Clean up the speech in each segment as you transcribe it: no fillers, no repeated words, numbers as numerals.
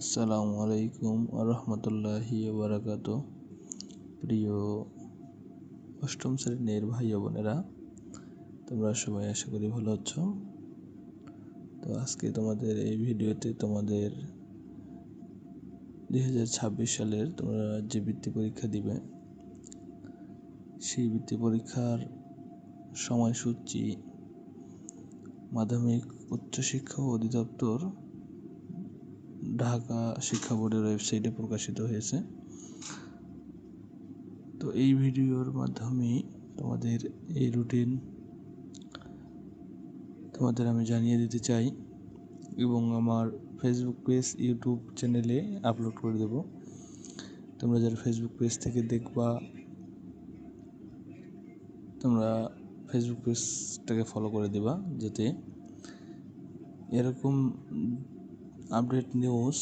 আসসালামু আলাইকুম রহমতুল্লাহি বারাকাতু। প্রিয় অষ্টম শ্রেণীর ভাই বোনেরা, তোমরা সবাই আশা করি ভালো আছো। তো আজকে তোমাদের এই ভিডিওতে তোমাদের 2026 সালের তোমরা যে বৃত্তি পরীক্ষা দিবে সেই বৃত্তি পরীক্ষার সময়সূচি মাধ্যমিক উচ্চশিক্ষা অধিদপ্তর ঢাকা শিক্ষা বোর্ডের ওয়েবসাইটে প্রকাশিত হয়েছে। তো এই ভিডিওর মাধ্যমে তোমাদের এই রুটিন তোমাদের আমি জানিয়ে দিতে চাই এবং আমার ফেসবুক পেজ ইউটিউব চ্যানেলে আপলোড করে দেব। তোমরা যারা ফেসবুক পেজ থেকে দেখবা তোমরা ফেসবুক পেজটাকে ফলো করে দেবা, যাতে এরকম আপডেট নিউজ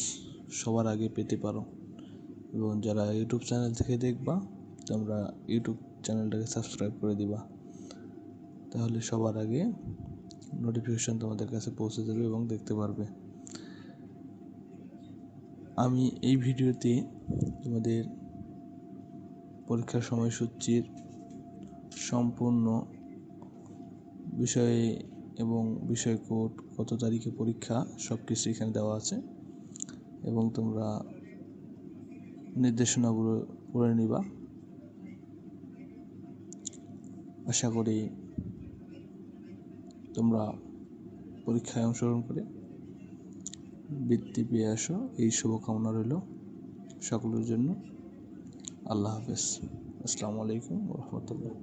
সবার আগে পেতে পারো। এবং যারা ইউটিউব চ্যানেল থেকে দেখবা তোমরা ইউটিউব চ্যানেলটাকে সাবস্ক্রাইব করে দিবা, তাহলে সবার আগে নোটিফিকেশন তোমাদের কাছে পৌঁছে যাবে এবং দেখতে পারবে। আমি এই ভিডিওতে তোমাদের পরীক্ষার সময়সূচির সম্পূর্ণ বিষয়ে এবং বিষয় কোড, কত তারিখে পরীক্ষা, সব কিছু এখানে দেওয়া আছে এবং তোমরা নির্দেশনাগুলো পড়ে নিবা। আশা করি তোমরা পরীক্ষায় অংশগ্রহণ করে বৃত্তি পেয়ে আসো, এই শুভকামনা রইল সকলের জন্য। আল্লাহ হাফেজ। আসসালামু আলাইকুম রহমতুল্লাহ।